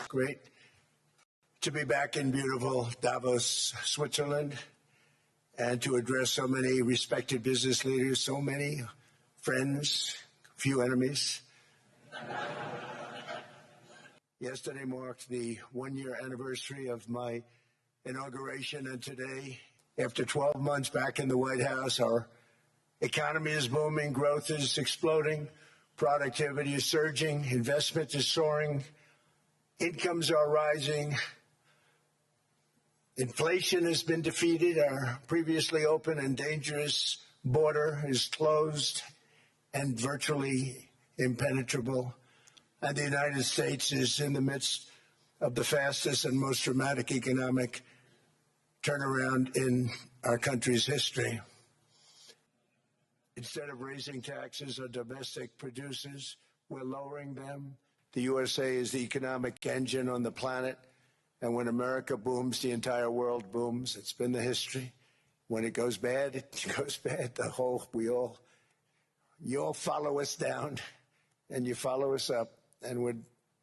great to be back in beautiful Davos, Switzerland, and to address so many respected business leaders, so many friends, few enemies. Yesterday marked the one-year anniversary of my inauguration, and today, after 12 months back in the White House, our economy is booming, growth is exploding, productivity is surging, investment is soaring, incomes are rising, inflation has been defeated, our previously open and dangerous border is closed and virtually impenetrable, and the United States is in the midst of the fastest and most dramatic economic turnaround in our country's history. Instead of raising taxes on domestic producers, we're lowering them. The USA is the economic engine on the planet, and when America booms, the entire world booms. It's been the history. When it goes bad, it goes bad. You all follow us down, and you follow us up, and we're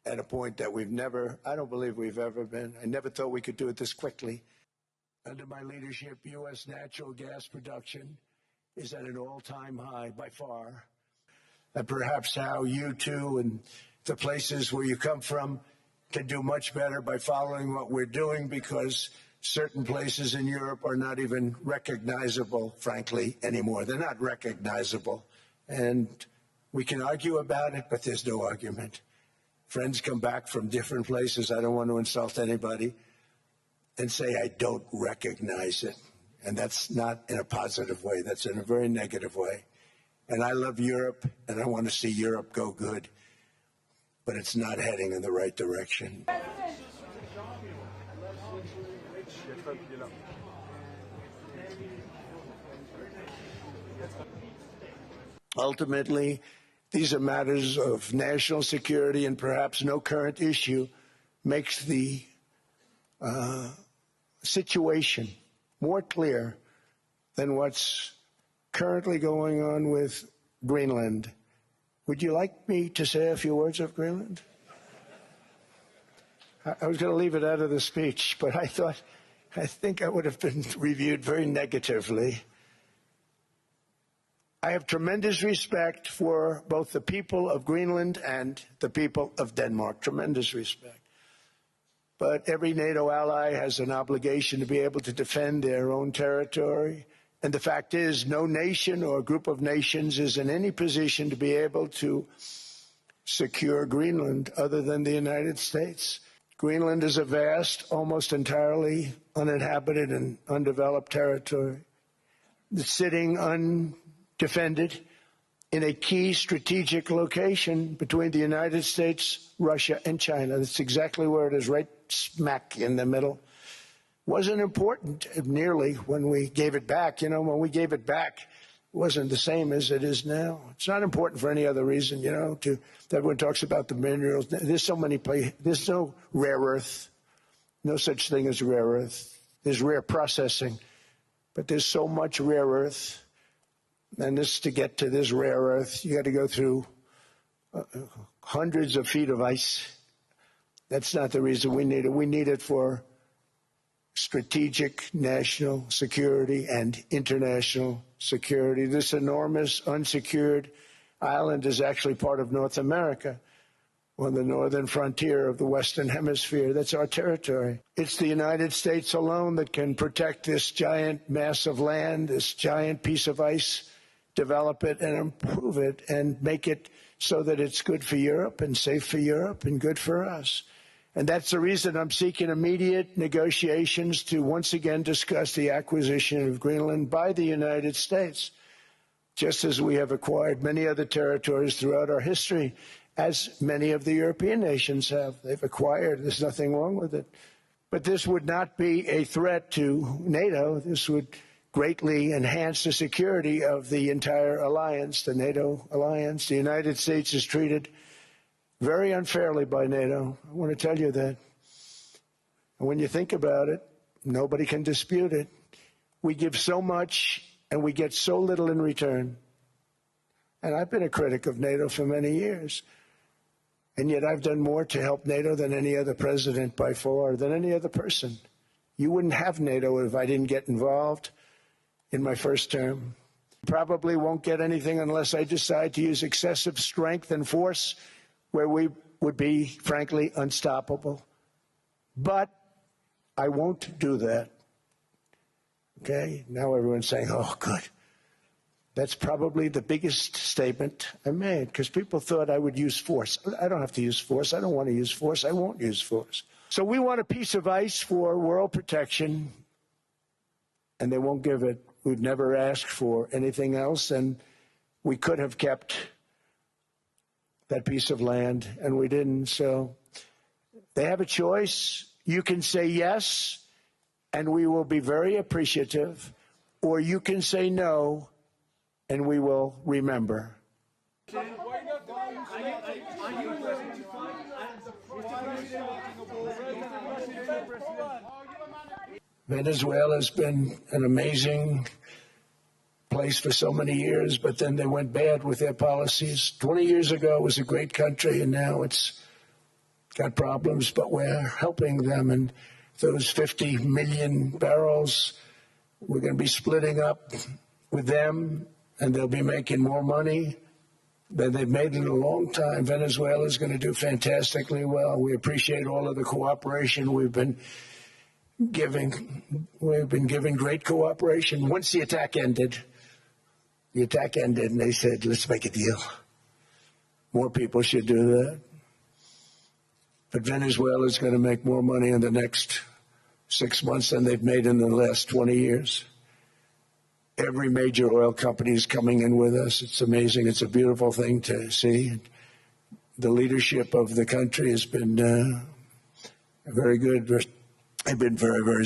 at a point that I don't believe we've ever been. I never thought we could do it this quickly. Under my leadership, U.S. natural gas production is at an all-time high by far. And perhaps how you too and the places where you come from can do much better by following what we're doing, because certain places in Europe are not even recognizable, frankly, anymore. They're not recognizable. And we can argue about it, but there's no argument. Friends come back from different places. I don't want to insult anybody and say I don't recognize it. And that's not in a positive way. That's in a very negative way. And I love Europe, and I want to see Europe go good. But it's not heading in the right direction. Ultimately, these are matters of national security, and perhaps no current issue makes the situation more clear than what's currently going on with Greenland. Would you like me to say a few words of Greenland? I was going to leave it out of the speech, but I think I would have been reviewed very negatively. I have tremendous respect for both the people of Greenland and the people of Denmark, tremendous respect. But every NATO ally has an obligation to be able to defend their own territory. And the fact is, no nation or group of nations is in any position to be able to secure Greenland other than the United States. Greenland is a vast, almost entirely uninhabited and undeveloped territory that's sitting undefended in a key strategic location between the United States, Russia, and China. That's exactly where it is, right smack in the middle. Wasn't important nearly when we gave it back. You know, when we gave it back, it wasn't the same as it is now. It's not important for any other reason, you know, everyone talks about the minerals. There's so many places. There's no rare earth, no such thing as rare earth. There's rare processing, but there's so much rare earth. And to get to this rare earth, you got to go through hundreds of feet of ice. That's not the reason we need it. We need it for strategic national security and international security. This enormous unsecured island is actually part of North America, on the northern frontier of the Western Hemisphere. That's our territory. It's the United States alone that can protect this giant mass of land, this giant piece of ice, develop it and improve it and make it so that it's good for Europe and safe for Europe and good for us. And that's the reason I'm seeking immediate negotiations to once again discuss the acquisition of Greenland by the United States, just as we have acquired many other territories throughout our history, as many of the European nations have. They've acquired. There's nothing wrong with it. But this would not be a threat to NATO. This would greatly enhance the security of the entire alliance, the NATO alliance. The United States is treated very unfairly by NATO. I want to tell you that. And when you think about it, nobody can dispute it. We give so much and we get so little in return. And I've been a critic of NATO for many years. And yet I've done more to help NATO than any other president by far, than any other person. You wouldn't have NATO if I didn't get involved in my first term. Probably won't get anything unless I decide to use excessive strength and force where we would be, frankly, unstoppable. But I won't do that. Okay? Now everyone's saying, oh, good. That's probably the biggest statement I made, because people thought I would use force. I don't have to use force. I don't want to use force. I won't use force. So we want a piece of ice for world protection, and they won't give it. We'd never asked for anything else, and we could have kept that piece of land, and we didn't. So they have a choice. You can say yes, and we will be very appreciative, or you can say no, and we will remember. Venezuela's been an amazing place for so many years, but then they went bad with their policies. 20 years ago, it was a great country, and now it's got problems, but we're helping them. And those 50 million barrels, we're going to be splitting up with them, and they'll be making more money than they've made in a long time. Venezuela is going to do fantastically well. We appreciate all of the cooperation we've been giving. We've been giving great cooperation. Once the attack ended, and they said, let's make a deal. More people should do that. But Venezuela is going to make more money in the next 6 months than they've made in the last 20 years. Every major oil company is coming in with us. It's amazing. It's a beautiful thing to see. The leadership of the country has been very good. They've been very, very